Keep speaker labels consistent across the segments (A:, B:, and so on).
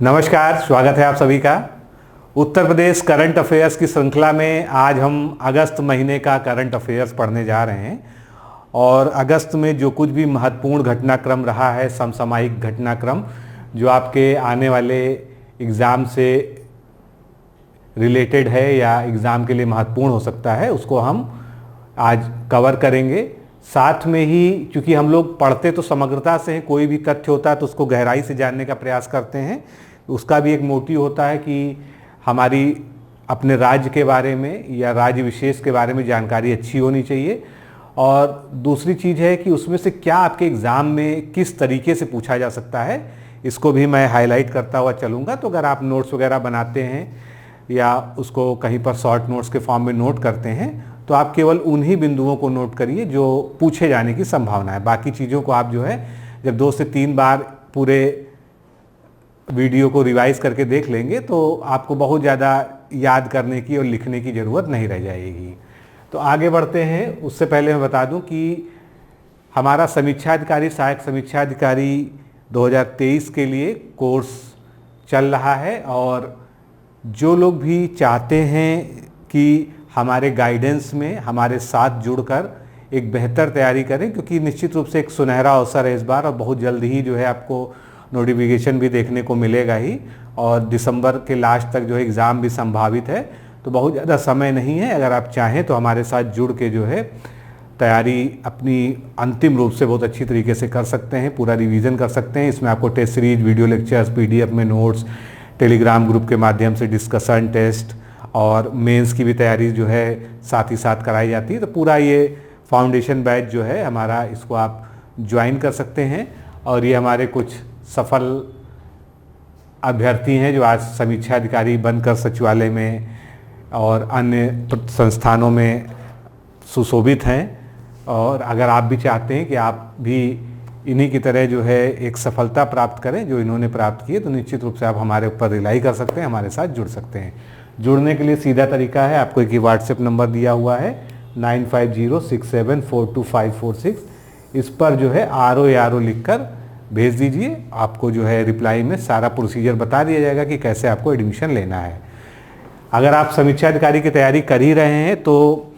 A: नमस्कार, स्वागत है आप सभी का। उत्तर प्रदेश करंट अफेयर्स की श्रृंखला में आज हम अगस्त महीने का करंट अफेयर्स पढ़ने जा रहे हैं और अगस्त में जो कुछ भी महत्वपूर्ण घटनाक्रम रहा है, समसामयिक घटनाक्रम जो आपके आने वाले एग्ज़ाम से रिलेटेड है या एग्ज़ाम के लिए महत्वपूर्ण हो सकता है, उसको हम आज कवर करेंगे। साथ में ही चूँकि हम लोग पढ़ते तो समग्रता से हैं, कोई भी तथ्य होता है तो उसको गहराई से जानने का प्रयास करते हैं। उसका भी एक मोटिव होता है कि हमारी अपने राज्य के बारे में या राज्य विशेष के बारे में जानकारी अच्छी होनी चाहिए। और दूसरी चीज़ है कि उसमें से क्या आपके एग्ज़ाम में किस तरीके से पूछा जा सकता है, इसको भी मैं हाईलाइट करता हुआ चलूँगा। तो अगर आप नोट्स वगैरह बनाते हैं या उसको कहीं पर शॉर्ट नोट्स के फॉर्म में नोट करते हैं तो आप केवल उन्हीं बिंदुओं को नोट करिए जो पूछे जाने की संभावना है। बाकी चीज़ों को आप जो है जब 2 से 3 बार पूरे वीडियो को रिवाइज करके देख लेंगे तो आपको बहुत ज़्यादा याद करने की और लिखने की ज़रूरत नहीं रह जाएगी। तो आगे बढ़ते हैं। उससे पहले मैं बता दूं कि हमारा समीक्षा अधिकारी, सहायक समीक्षा अधिकारी 2023 के लिए कोर्स चल रहा है और जो लोग भी चाहते हैं कि हमारे गाइडेंस में हमारे साथ जुड़कर एक बेहतर तैयारी करें, क्योंकि निश्चित रूप से एक सुनहरा अवसर है इस बार और बहुत जल्द ही जो है आपको नोटिफिकेशन भी देखने को मिलेगा ही और दिसंबर के लास्ट तक जो है एग्ज़ाम भी संभावित है। तो बहुत ज़्यादा समय नहीं है। अगर आप चाहें तो हमारे साथ जुड़ के जो है तैयारी अपनी अंतिम रूप से बहुत अच्छी तरीके से कर सकते हैं, पूरा रिवीजन कर सकते हैं। इसमें आपको test series, video lectures, PDF में नोट्स, टेलीग्राम ग्रुप के माध्यम से डिस्कशन, टेस्ट और मेंस की भी तैयारी जो है साथ ही साथ कराई जाती है। तो पूरा ये फाउंडेशन बैच जो है हमारा, इसको आप ज्वाइन कर सकते हैं। और ये हमारे कुछ सफल अभ्यर्थी हैं जो आज समीक्षा अधिकारी बनकर सचिवालय में और अन्य संस्थानों में सुशोभित हैं। और अगर आप भी चाहते हैं कि आप भी इन्हीं की तरह जो है एक सफलता प्राप्त करें जो इन्होंने प्राप्त की है, तो निश्चित रूप से आप हमारे ऊपर रिलाई कर सकते हैं, हमारे साथ जुड़ सकते हैं। जुड़ने के लिए सीधा तरीका है, आपको एक व्हाट्सएप नंबर दिया हुआ है 9506742546। इस पर जो है RO लिखकर भेज दीजिए। आपको जो है रिप्लाई में सारा प्रोसीजर बता दिया जाएगा कि कैसे आपको एडमिशन लेना है। अगर आप समीक्षा अधिकारी की तैयारी कर ही रहे हैं तो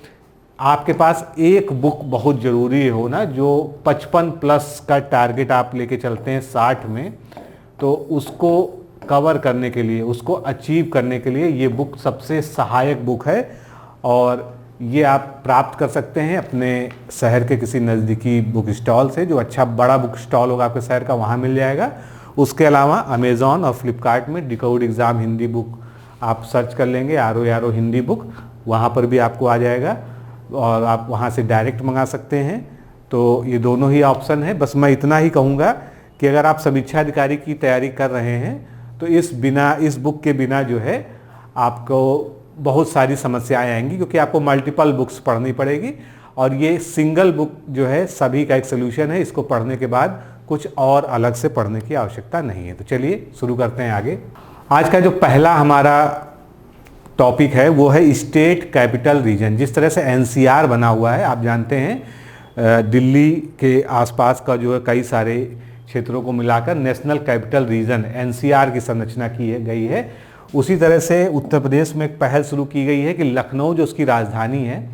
A: आपके पास एक बुक बहुत ज़रूरी होना, जो 55 प्लस का टारगेट आप लेके चलते हैं 60 में, तो उसको कवर करने के लिए, उसको अचीव करने के लिए ये बुक सबसे सहायक बुक है। और ये आप प्राप्त कर सकते हैं अपने शहर के किसी नज़दीकी बुक स्टॉल से, जो अच्छा बड़ा बुक स्टॉल होगा आपके शहर का, वहाँ मिल जाएगा। उसके अलावा अमेज़ॉन और फ्लिपकार्ट में डिकोड एग्ज़ाम हिंदी बुक आप सर्च कर लेंगे, RO हिंदी बुक, वहाँ पर भी आपको आ जाएगा और आप वहाँ से डायरेक्ट मंगा सकते हैं। तो ये दोनों ही ऑप्शन है। बस मैं इतना ही कहूँगा कि अगर आप समीक्षा अधिकारी की तैयारी कर रहे हैं तो इस बुक के बिना जो है आपको बहुत सारी समस्याएं आएंगी, क्योंकि आपको मल्टीपल बुक्स पढ़नी पड़ेगी और ये सिंगल बुक जो है सभी का एक सोल्यूशन है। इसको पढ़ने के बाद कुछ और अलग से पढ़ने की आवश्यकता नहीं है। तो चलिए शुरू करते हैं आगे। आज का जो पहला हमारा टॉपिक है वो है स्टेट कैपिटल रीजन। जिस तरह से NCR बना हुआ है, आप जानते हैं दिल्ली के आसपास का जो है कई सारे क्षेत्रों को मिलाकर नेशनल कैपिटल रीजन NCR की संरचना की गई है। उसी तरह से उत्तर प्रदेश में एक पहल शुरू की गई है कि लखनऊ जो उसकी राजधानी है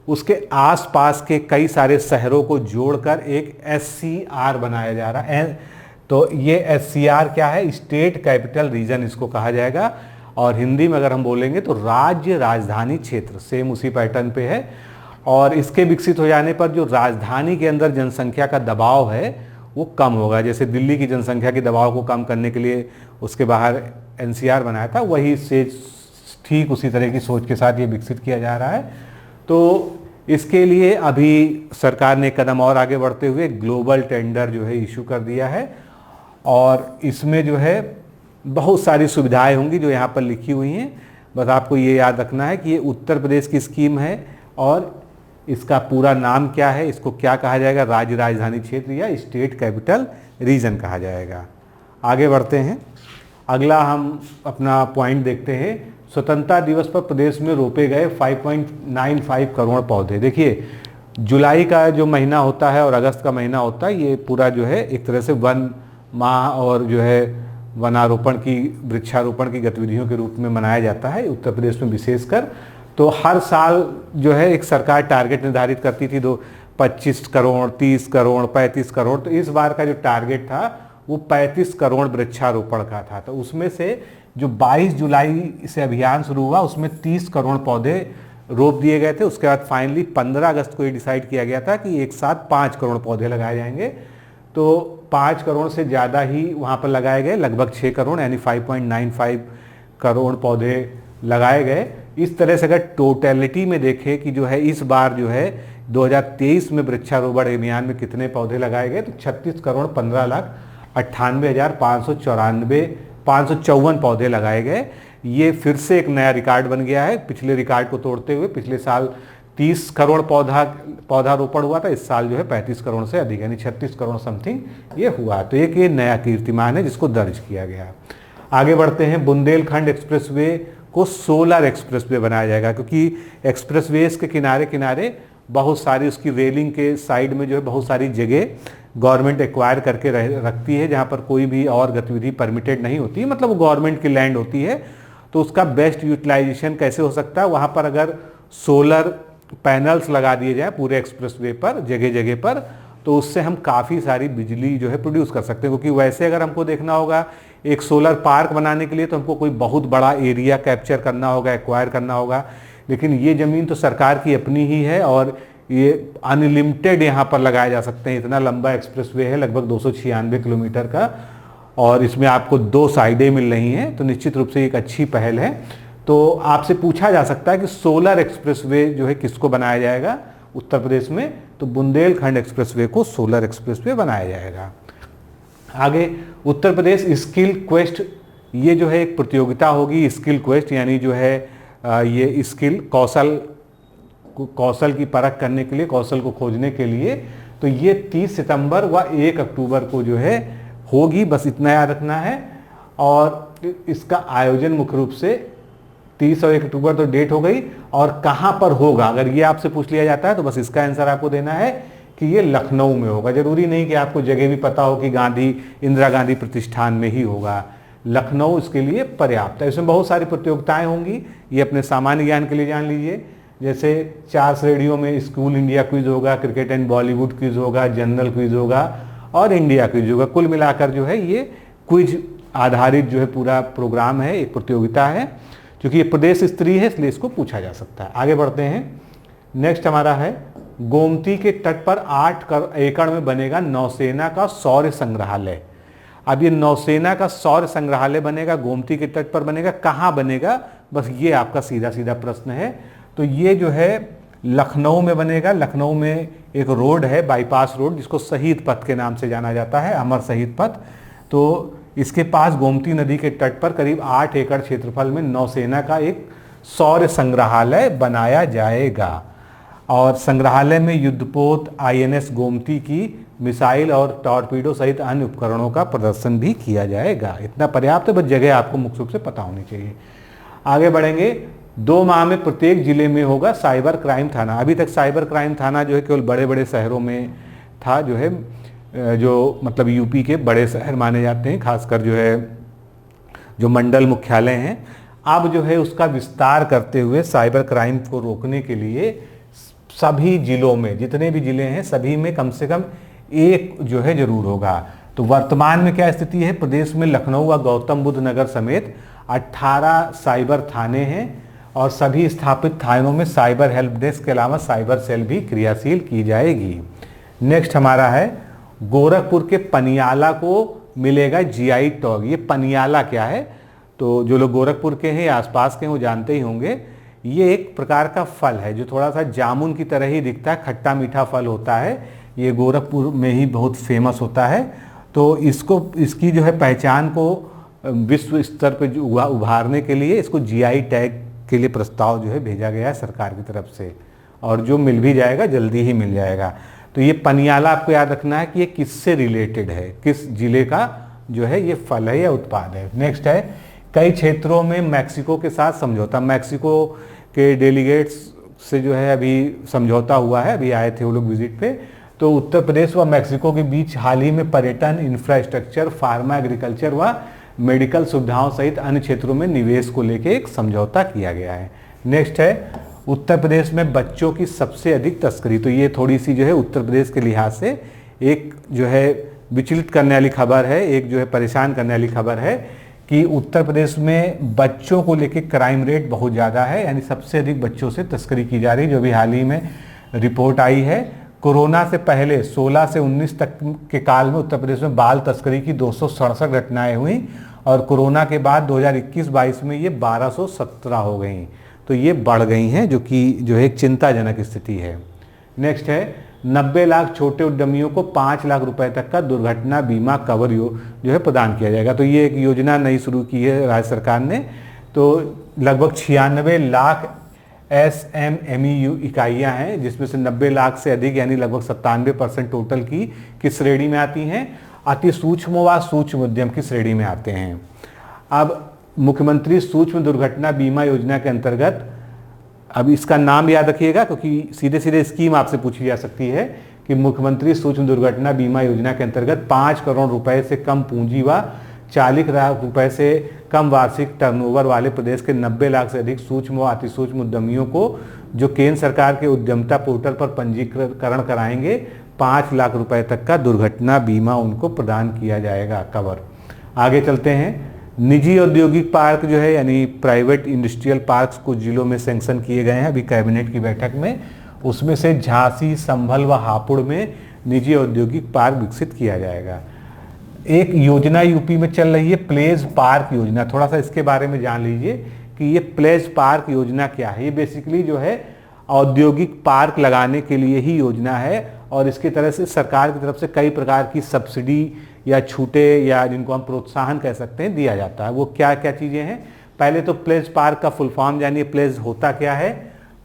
A: उसके आसपास के कई सारे शहरों को जोड़कर एक SCR बनाया जा रहा है। तो ये SCR क्या है? स्टेट कैपिटल रीजन इसको कहा जाएगा। और हिंदी में अगर हम बोलेंगे तो राज्य राजधानी क्षेत्र, सेम उसी पैटर्न पे है। और इसके विकसित हो जाने पर जो राजधानी के अंदर जनसंख्या का दबाव है वो कम होगा। जैसे दिल्ली की जनसंख्या के दबाव को कम करने के लिए उसके बाहर NCR बनाया था, वही से ठीक उसी तरह की सोच के साथ ये विकसित किया जा रहा है। तो इसके लिए अभी सरकार ने कदम और आगे बढ़ते हुए ग्लोबल टेंडर जो है इशू कर दिया है और इसमें जो है बहुत सारी सुविधाएं होंगी जो यहाँ पर लिखी हुई हैं। बस आपको ये याद रखना है कि ये उत्तर प्रदेश की स्कीम है और इसका पूरा नाम क्या है, इसको क्या कहा जाएगा, राज्य राजधानी क्षेत्र या स्टेट कैपिटल रीजन कहा जाएगा। आगे बढ़ते हैं। अगला हम अपना पॉइंट देखते हैं। स्वतंत्रता दिवस पर प्रदेश में रोपे गए 5.95 करोड़ पौधे। देखिए जुलाई का जो महीना होता है और अगस्त का महीना होता है, ये पूरा जो है एक तरह से वन माह और जो है वनारोपण की, वृक्षारोपण की गतिविधियों के रूप में मनाया जाता है उत्तर प्रदेश में विशेषकर। तो हर साल जो है एक सरकार टारगेट निर्धारित करती थी, 25 करोड़, 30 करोड़, 35 करोड़। तो इस बार का जो टारगेट था वो 35 करोड़ वृक्षारोपण का था। तो उसमें से जो 22 जुलाई से अभियान शुरू हुआ उसमें 30 करोड़ पौधे रोप दिए गए थे। उसके बाद फाइनली 15 अगस्त को ये डिसाइड किया गया था कि एक साथ 5 करोड़ पौधे लगाए जाएंगे। तो 5 करोड़ से ज़्यादा ही वहाँ पर लगाए गए, लगभग 6 करोड़ यानी 5.95 करोड़ पौधे लगाए गए। इस तरह से अगर टोटलिटी में देखें कि जो है इस बार जो है 2023 में वृक्षारोपण अभियान में कितने पौधे लगाए गए, तो 36 करोड़ 15,98,554 पौधे लगाए गए। ये फिर से एक नया रिकॉर्ड बन गया है, पिछले रिकॉर्ड को तोड़ते हुए। पिछले साल 30 करोड़ पौधा रोपण हुआ था, इस साल जो है 35 करोड़ से अधिक यानी 36 करोड़ समथिंग ये हुआ। तो एक ये नया कीर्तिमान है जिसको दर्ज किया गया। आगे बढ़ते हैं। बुंदेलखंड एक्सप्रेसवे को सोलर एक्सप्रेसवे बनाया जाएगा, क्योंकि एक्सप्रेसवेज के किनारे किनारे बहुत सारी, उसकी रेलिंग के साइड में जो है बहुत सारी जगह गवर्नमेंट एक्वायर करके रखती है जहाँ पर कोई भी और गतिविधि परमिटेड नहीं होती है, मतलब वो गवर्नमेंट की लैंड होती है। तो उसका बेस्ट यूटिलाइजेशन कैसे हो सकता है, वहाँ पर अगर सोलर पैनल्स लगा दिए जाए पूरे एक्सप्रेसवे पर जगह जगह पर, तो उससे हम काफ़ी सारी बिजली जो है प्रोड्यूस कर सकते हैं। क्योंकि वैसे अगर हमको देखना होगा एक सोलर पार्क बनाने के लिए तो हमको कोई बहुत बड़ा एरिया कैप्चर करना होगा, एक्वायर करना होगा। लेकिन ये ज़मीन तो सरकार की अपनी ही है और ये अनलिमिटेड यहाँ पर लगाए जा सकते हैं। इतना लंबा एक्सप्रेसवे है, लगभग 296 किलोमीटर का, और इसमें आपको 2 साइडें मिल रही हैं। तो निश्चित रूप से एक अच्छी पहल है। तो आपसे पूछा जा सकता है कि सोलर एक्सप्रेसवे जो है किसको बनाया जाएगा उत्तर प्रदेश में, तो बुंदेलखंड एक्सप्रेसवे को सोलर एक्सप्रेसवे बनाया जाएगा। आगे उत्तर प्रदेश स्किल क्वेस्ट, ये जो है एक प्रतियोगिता होगी। स्किल क्वेस्ट यानी जो है ये स्किल कौशल की परख करने के लिए, कौशल को खोजने के लिए। तो ये 30 सितंबर व 1 अक्टूबर को जो है होगी, बस इतना याद रखना है। और इसका आयोजन मुख्य रूप से 30 और 1 अक्टूबर तो डेट हो गई, और कहाँ पर होगा अगर ये आपसे पूछ लिया जाता है तो बस इसका आंसर आपको देना है कि ये लखनऊ में होगा। जरूरी नहीं कि आपको जगह भी पता हो कि इंदिरा गांधी प्रतिष्ठान में ही होगा, लखनऊ इसके लिए पर्याप्त है। इसमें बहुत सारी प्रतियोगिताएं होंगी, ये अपने सामान्य ज्ञान के लिए जान लीजिए। जैसे 4 श्रेणियों में स्कूल इंडिया क्विज होगा, क्रिकेट एंड बॉलीवुड क्विज होगा, जनरल क्विज होगा और इंडिया क्विज होगा। कुल मिलाकर जो है ये क्विज आधारित जो है पूरा प्रोग्राम है, एक प्रतियोगिता है। क्योंकि ये प्रदेश स्तरीय है इसलिए इसको पूछा जा सकता है। आगे बढ़ते हैं। नेक्स्ट हमारा है गोमती के तट पर 8 एकड़ में बनेगा नौसेना का सौर्य संग्रहालय। अब ये नौसेना का सौर्य संग्रहालय बनेगा, गोमती के तट पर बनेगा, कहाँ बनेगा, बस ये आपका सीधा सीधा प्रश्न है। तो ये जो है लखनऊ में बनेगा। लखनऊ में एक रोड है, बाईपास रोड, जिसको शहीद पथ के नाम से जाना जाता है, अमर शहीद पथ। तो इसके पास गोमती नदी के तट पर करीब 8 एकड़ क्षेत्रफल में नौसेना का एक सौर्य संग्रहालय बनाया जाएगा। और संग्रहालय में युद्धपोत INS गोमती की मिसाइल और टॉर्पीडो सहित अन्य उपकरणों का प्रदर्शन भी किया जाएगा। इतना पर्याप्त है, बस जगह आपको मुख्य रूप से पता होनी चाहिए। आगे बढ़ेंगे। 2 माह में प्रत्येक जिले में होगा साइबर क्राइम थाना। अभी तक साइबर क्राइम थाना जो है केवल बड़े बड़े शहरों में था, जो है जो मतलब यूपी के बड़े शहर माने जाते हैं, खासकर जो है जो मंडल मुख्यालय हैं। अब जो है उसका विस्तार करते हुए साइबर क्राइम को रोकने के लिए सभी जिलों में, जितने भी जिले हैं सभी में कम से कम एक जो है जरूर होगा। तो वर्तमान में क्या स्थिति है, प्रदेश में लखनऊ व गौतम बुद्ध नगर समेत 18 साइबर थाने हैं और सभी स्थापित थानों में साइबर हेल्प डेस्क के अलावा साइबर सेल भी क्रियाशील की जाएगी। नेक्स्ट हमारा है गोरखपुर के पनियाला को मिलेगा GI टैग। ये पनियाला क्या है, तो जो लोग गोरखपुर के हैं या आसपास के हैं वो जानते ही होंगे। ये एक प्रकार का फल है जो थोड़ा सा जामुन की तरह ही दिखता है, खट्टा मीठा फल होता है। ये गोरखपुर में ही बहुत फेमस होता है। तो इसकी जो है पहचान को विश्व स्तर पर उभारने के लिए इसको GI टैग के लिए प्रस्ताव जो है भेजा गया है सरकार की तरफ से, और जो मिल भी जाएगा, जल्दी ही मिल जाएगा। तो ये पनियाला आपको याद रखना है कि ये किससे रिलेटेड है, किस जिले का जो है ये फल है या उत्पाद है। नेक्स्ट है कई क्षेत्रों में मैक्सिको के साथ समझौता। मैक्सिको के डेलीगेट्स से जो है अभी समझौता हुआ है, अभी आए थे वो लोग विजिट पे। तो उत्तर प्रदेश व मैक्सिको के बीच हाल ही में पर्यटन, इंफ्रास्ट्रक्चर, फार्मा, एग्रीकल्चर व मेडिकल सुविधाओं सहित अन्य क्षेत्रों में निवेश को लेकर एक समझौता किया गया है। नेक्स्ट है उत्तर प्रदेश में बच्चों की सबसे अधिक तस्करी। तो ये थोड़ी सी जो है उत्तर प्रदेश के लिहाज से एक जो है विचलित करने वाली खबर है, एक जो है परेशान करने वाली खबर है कि उत्तर प्रदेश में बच्चों को लेकर क्राइम रेट बहुत ज़्यादा है, यानी सबसे अधिक बच्चों से तस्करी की जा रही है। जो भी हाल ही में रिपोर्ट आई है, कोरोना से पहले 16 से 19 तक के काल में उत्तर प्रदेश में बाल तस्करी की 267 घटनाएं हुई और कोरोना के बाद 2021-22 में ये 1217 हो गई। तो ये बढ़ गई हैं, जो कि जो है एक चिंताजनक स्थिति है। नेक्स्ट है 90 लाख छोटे उद्यमियों को 5 लाख रुपए तक का दुर्घटना बीमा कवर जो है प्रदान किया जाएगा। तो ये एक योजना नई शुरू की है राज्य सरकार ने। तो लगभग 96 लाख SMME इकाइयाँ हैं, जिसमें से 90 लाख से अधिक यानी लगभग 97% टोटल की किस श्रेणी में आती हैं? अति सूक्ष्म व सूक्ष्म उद्यम की श्रेणी में आते हैं। अब मुख्यमंत्री सूक्ष्म दुर्घटना बीमा योजना के अंतर्गत, अब इसका नाम याद रखिएगा क्योंकि सीधे सीधे स्कीम आपसे पूछी जा सकती है कि मुख्यमंत्री सूक्ष्म दुर्घटना बीमा योजना के अंतर्गत 5 करोड़ रुपए से कम पूंजी व 40 लाख रुपए से कम वार्षिक टर्नओवर वाले प्रदेश के 90 लाख से अधिक सूक्ष्म व अति सूक्ष्म उद्यमियों को जो केंद्र सरकार के उद्यमिता पोर्टल पर पंजीकरण कराएंगे 5 लाख रुपए तक का दुर्घटना बीमा उनको प्रदान किया जाएगा कवर। आगे चलते हैं। निजी औद्योगिक पार्क जो है यानी प्राइवेट इंडस्ट्रियल पार्क्स कुछ जिलों में सैंक्शन किए गए हैं अभी कैबिनेट की बैठक में। उसमें से झांसी, संभल व हापुड़ में निजी औद्योगिक पार्क विकसित किया जाएगा। एक योजना यूपी में चल रही है प्लेस पार्क योजना। थोड़ा सा इसके बारे में जान लीजिए कि ये प्लेस पार्क योजना क्या है। ये बेसिकली जो है औद्योगिक पार्क लगाने के लिए ही योजना है और इसकी तरह से सरकार की तरफ से कई प्रकार की सब्सिडी या छूटे या जिनको हम प्रोत्साहन कह सकते हैं दिया जाता है। वो क्या क्या चीज़ें हैं? पहले तो प्लेस पार्क का फुल फॉर्म जानिए। प्लेस होता क्या है?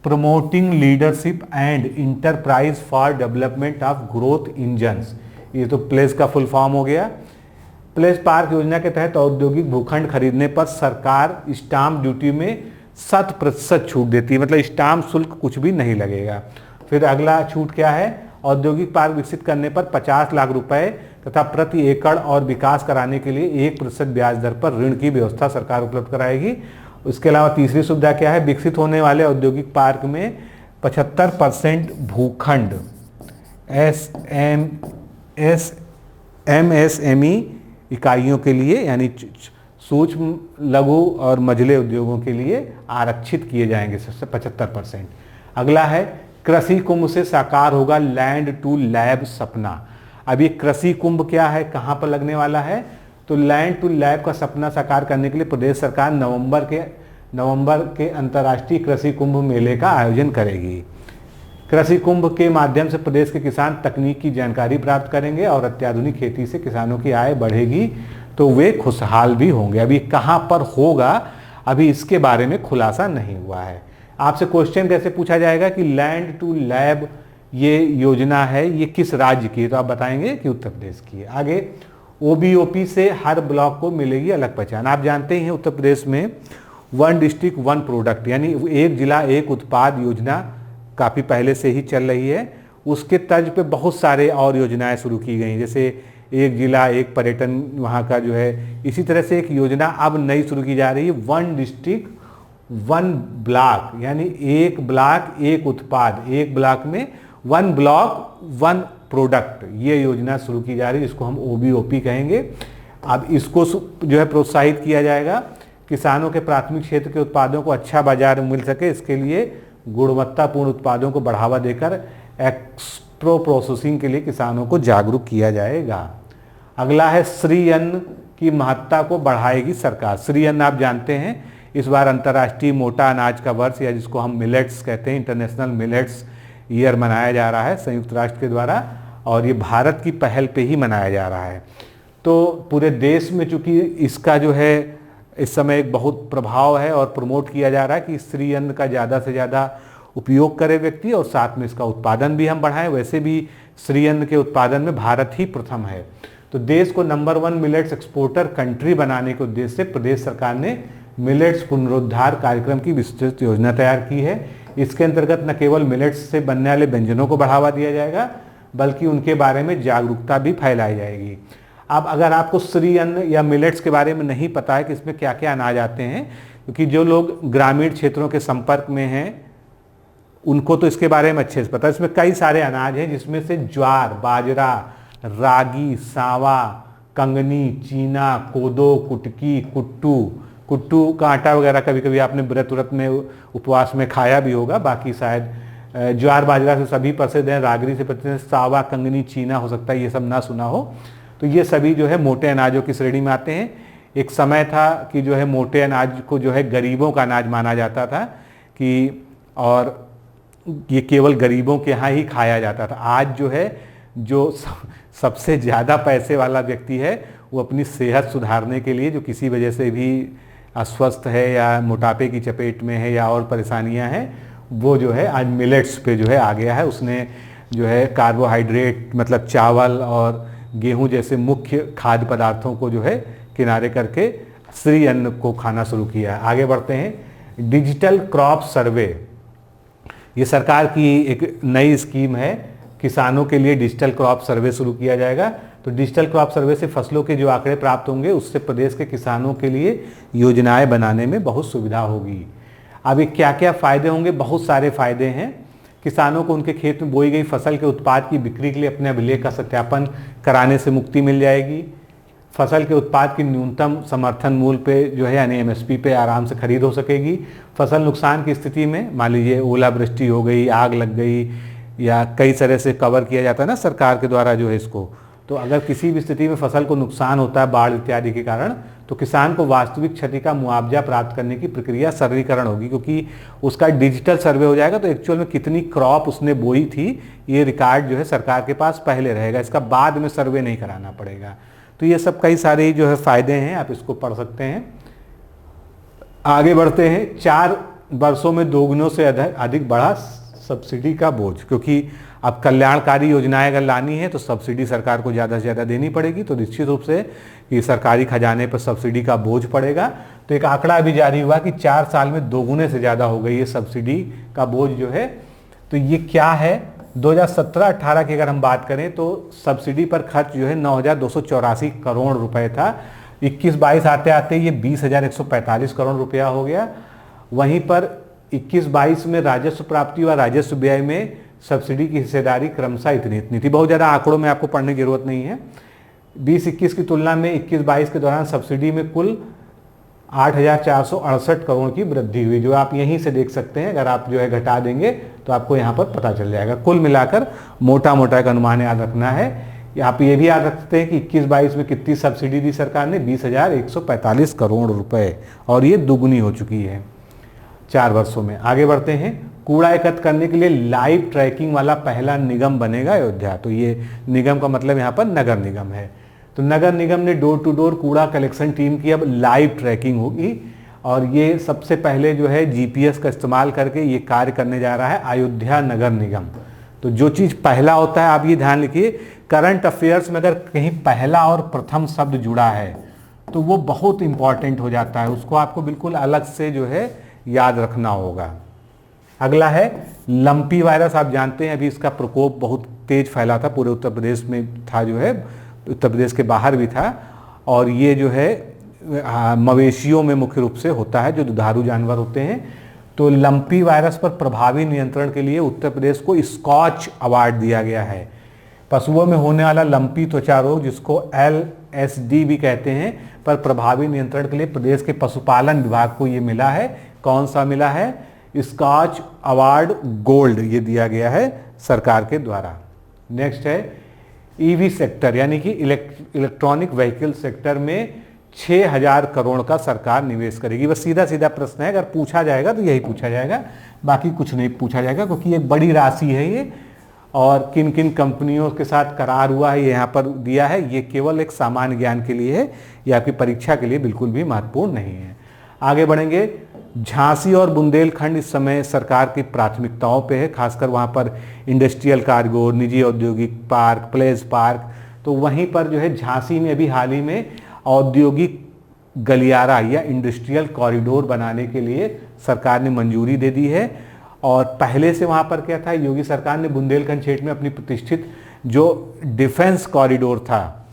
A: Promoting leadership and enterprise for development of growth engines. ये तो प्लेस का फुल फॉर्म हो गया। प्लेस पार्क योजना के तहत औद्योगिक भूखंड खरीदने पर सरकार स्टाम्प ड्यूटी में 100% छूट देती है, मतलब स्टाम्प शुल्क कुछ भी नहीं लगेगा। फिर अगला छूट क्या है? औद्योगिक पार्क विकसित करने पर 50 लाख रुपए तथा प्रति एकड़ और विकास कराने के लिए 1% ब्याज दर पर ऋण की व्यवस्था सरकार उपलब्ध कराएगी। इसके अलावा तीसरी सुविधा क्या है? विकसित होने वाले औद्योगिक पार्क में 75% भूखंड MSME इकाइयों के लिए यानी सूक्ष्म, लघु और मझले उद्योगों के लिए आरक्षित किए जाएंगे 75%। अगला है कृषि कुंभ से साकार होगा लैंड टू लैब सपना। अब ये कृषि कुंभ क्या है, कहाँ पर लगने वाला है? तो लैंड टू लैब का सपना साकार करने के लिए प्रदेश सरकार नवंबर के अंतर्राष्ट्रीय कृषि कुंभ मेले का आयोजन करेगी। कृषि कुंभ के माध्यम से प्रदेश के किसान तकनीक की जानकारी प्राप्त करेंगे और अत्याधुनिक खेती से किसानों की आय बढ़ेगी तो वे खुशहाल भी होंगे। अभी कहाँ पर होगा अभी इसके बारे में खुलासा नहीं हुआ है। आपसे क्वेश्चन कैसे पूछा जाएगा कि लैंड टू लैब ये योजना है ये किस राज्य की है, तो आप बताएंगे कि उत्तर प्रदेश की है। आगे OBOP से हर ब्लॉक को मिलेगी अलग पहचान। आप जानते हैं उत्तर प्रदेश में 1 डिस्ट्रिक्ट 1 प्रोडक्ट यानी एक जिला एक उत्पाद योजना काफ़ी पहले से ही चल रही है। उसके तर्ज पे बहुत सारे और योजनाएं शुरू की गई, जैसे एक जिला एक पर्यटन वहाँ का जो है। इसी तरह से एक योजना अब नई शुरू की जा रही है 1 डिस्ट्रिक्ट 1 ब्लॉक यानी एक ब्लॉक एक उत्पाद, एक ब्लॉक में 1 ब्लॉक 1 प्रोडक्ट। ये योजना शुरू की जा रही है, इसको हम OBOP कहेंगे। अब इसको जो है प्रोत्साहित किया जाएगा, किसानों के प्राथमिक क्षेत्र के उत्पादों को अच्छा बाजार मिल सके इसके लिए गुणवत्तापूर्ण उत्पादों को बढ़ावा देकर एक्सप्रो प्रोसेसिंग के लिए किसानों को जागरूक किया जाएगा। अगला है श्री अन्न की महत्ता को बढ़ाएगी सरकार। श्री अन्न आप जानते हैं इस बार अंतर्राष्ट्रीय मोटा अनाज का वर्ष या जिसको हम मिलेट्स कहते हैं इंटरनेशनल मिलेट्स ईयर मनाया जा रहा है संयुक्त राष्ट्र के द्वारा और ये भारत की पहल पे ही मनाया जा रहा है। तो पूरे देश में चूंकि इसका जो है इस समय एक बहुत प्रभाव है और प्रमोट किया जा रहा है कि श्री अन्न का ज़्यादा से ज़्यादा उपयोग करे व्यक्ति और साथ में इसका उत्पादन भी हम बढ़ाएं। वैसे भी श्री अन्न के उत्पादन में भारत ही प्रथम है। तो देश को नंबर 1 मिलेट्स एक्सपोर्टर कंट्री बनाने के उद्देश्य से प्रदेश सरकार ने मिलेट्स पुनरुद्धार कार्यक्रम की विस्तृत योजना तैयार की है। इसके अंतर्गत न केवल मिलेट्स से बनने वाले व्यंजनों को बढ़ावा दिया जाएगा बल्कि उनके बारे में जागरूकता भी फैलाई जाएगी। अब अगर आपको श्री अन्न या मिलेट्स के बारे में नहीं पता है कि इसमें क्या क्या अनाज आते हैं, क्योंकि जो लोग ग्रामीण क्षेत्रों के संपर्क में हैं उनको तो इसके बारे में अच्छे से पता है। इसमें कई सारे अनाज हैं जिसमें से ज्वार, बाजरा, रागी, सांवा, कंगनी, चीना, कोदो, कुटकी, कुट्टू का आटा वगैरह कभी कभी आपने व्रत में उपवास में खाया भी होगा, बाकी शायद ज्वार बाजरा से सभी प्रसिद्ध हैं, रागरी से प्रसिद्ध हैं, सांवा, कंगनी, चीना हो सकता है ये सब ना सुना हो। तो ये सभी जो है मोटे अनाजों की श्रेणी में आते हैं। एक समय था कि जो है मोटे अनाज को जो है गरीबों का अनाज माना जाता था कि, और ये केवल गरीबों के यहाँ ही खाया जाता था। आज जो है जो सबसे ज़्यादा पैसे वाला व्यक्ति है वो अपनी सेहत सुधारने के लिए, जो किसी वजह से भी अस्वस्थ है या मोटापे की चपेट में है या और परेशानियां हैं, वो जो है आज मिलेट्स पे जो है आ गया है। उसने जो है कार्बोहाइड्रेट मतलब चावल और गेहूं जैसे मुख्य खाद्य पदार्थों को जो है किनारे करके श्री अन्न को खाना शुरू किया है। आगे बढ़ते हैं। डिजिटल क्रॉप सर्वे, ये सरकार की एक नई स्कीम है। किसानों के लिए डिजिटल क्रॉप सर्वे शुरू किया जाएगा। तो डिजिटल क्रॉप सर्वे से फसलों के जो आंकड़े प्राप्त होंगे उससे प्रदेश के किसानों के लिए योजनाएं बनाने में बहुत सुविधा होगी। अब ये क्या क्या फ़ायदे होंगे? बहुत सारे फ़ायदे हैं। किसानों को उनके खेत में बोई गई फसल के उत्पाद की बिक्री के लिए अपने अभिलेख का सत्यापन कराने से मुक्ति मिल जाएगी। फसल के उत्पाद की न्यूनतम समर्थन मूल्य पे जो है यानी MSP पे आराम से खरीद हो सकेगी। फसल नुकसान की स्थिति में मान लीजिए ओलावृष्टि हो गई, आग लग गई या कई तरह से कवर किया जाता है ना सरकार के द्वारा जो है इसको, तो अगर किसी भी स्थिति में फसल को नुकसान होता है बाढ़ इत्यादि के कारण, तो किसान को वास्तविक क्षति का मुआवजा प्राप्त करने की प्रक्रिया सरलीकरण होगी, क्योंकि उसका डिजिटल सर्वे हो जाएगा। तो एक्चुअल में कितनी क्रॉप उसने बोई थी ये रिकॉर्ड जो है सरकार के पास पहले रहेगा, इसका बाद में सर्वे नहीं कराना पड़ेगा। तो ये सब कई सारे जो है फायदे हैं, आप इसको पढ़ सकते हैं। आगे बढ़ते हैं। 4 वर्षों में दोगुनों से अधिक बढ़ा सब्सिडी का बोझ, क्योंकि अब कल्याणकारी योजनाएं अगर लानी है तो सब्सिडी सरकार को ज़्यादा से ज़्यादा देनी पड़ेगी। तो निश्चित रूप से कि सरकारी खजाने पर सब्सिडी का बोझ पड़ेगा। तो एक आंकड़ा अभी जारी हुआ कि 4 साल में दोगुने से ज़्यादा हो गई है सब्सिडी का बोझ जो है। तो ये क्या है? 2017-18 की अगर हम बात करें तो सब्सिडी पर खर्च जो है 9,284 करोड़ रुपए था। 21-22 आते आते ये 20,145 करोड़ रुपया हो गया। वहीं पर 21-22 में राजस्व प्राप्ति व राजस्व व्यय में सब्सिडी की हिस्सेदारी क्रमशः इतनी थी। बहुत ज़्यादा आंकड़ों में आपको पढ़ने की जरूरत नहीं है। 20-21 की तुलना में 21-22 के दौरान सब्सिडी में कुल 8,468 करोड़ की वृद्धि हुई, जो आप यहीं से देख सकते हैं। अगर आप जो है घटा देंगे तो आपको यहाँ पर पता चल जाएगा। कुल मिलाकर मोटा एक अनुमान याद रखना है। आप ये भी याद रखते हैं कि 21-22 में कितनी सब्सिडी दी सरकार ने? 20,145 करोड़ रुपए, और ये दुगुनी हो चुकी है 4 वर्षों में। आगे बढ़ते हैं। कूड़ा एकत्र करने के लिए लाइव ट्रैकिंग वाला पहला निगम बनेगा अयोध्या। तो ये निगम का मतलब यहाँ पर नगर निगम है। तो नगर निगम ने डोर टू डोर कूड़ा कलेक्शन टीम की अब लाइव ट्रैकिंग होगी, और ये सबसे पहले जो है GPS का इस्तेमाल करके ये कार्य करने जा रहा है अयोध्या नगर निगम। तो जो चीज़ पहला होता है, आप ये ध्यान रखिए, करंट अफेयर्स में अगर कहीं पहला और प्रथम शब्द जुड़ा है तो वो बहुत इंपॉर्टेंट हो जाता है, उसको आपको बिल्कुल अलग से जो है याद रखना होगा। अगला है लंपी वायरस। आप जानते हैं अभी इसका प्रकोप बहुत तेज फैला था, पूरे उत्तर प्रदेश में था, जो है उत्तर प्रदेश के बाहर भी था, और ये जो है मवेशियों में मुख्य रूप से होता है, जो दुधारू जानवर होते हैं। तो लंपी वायरस पर प्रभावी नियंत्रण के लिए उत्तर प्रदेश को स्कॉच अवार्ड दिया गया है। पशुओं में होने वाला लंपी त्वचा रोग, जिसको LSD भी कहते हैं, पर प्रभावी नियंत्रण के लिए प्रदेश के पशुपालन विभाग को ये मिला है। कौन सा मिला है? स्कॉच अवार्ड गोल्ड, ये दिया गया है सरकार के द्वारा। नेक्स्ट है EV सेक्टर, यानी कि इलेक्ट्रॉनिक व्हीकल सेक्टर में 6,000 करोड़ का सरकार निवेश करेगी। बस सीधा सीधा प्रश्न है, अगर पूछा जाएगा तो यही पूछा जाएगा, बाकी कुछ नहीं पूछा जाएगा, क्योंकि एक बड़ी राशि है ये, और किन किन कंपनियों के साथ करार हुआ है ये यहाँ पर दिया है। ये केवल एक सामान्य ज्ञान के लिए है, ये आपकी परीक्षा के लिए बिल्कुल भी महत्वपूर्ण नहीं है। आगे बढ़ेंगे। झांसी और बुंदेलखंड इस समय सरकार की प्राथमिकताओं पे है, खासकर वहाँ पर इंडस्ट्रियल कॉरिडोर, निजी औद्योगिक पार्क, प्लेस पार्क। तो वहीं पर जो है झांसी में अभी हाल ही में औद्योगिक गलियारा या इंडस्ट्रियल कॉरिडोर बनाने के लिए सरकार ने मंजूरी दे दी है। और पहले से वहाँ पर क्या था, योगी सरकार ने बुंदेलखंड क्षेत्र में अपनी प्रतिष्ठित जो डिफेंस कॉरिडोर था,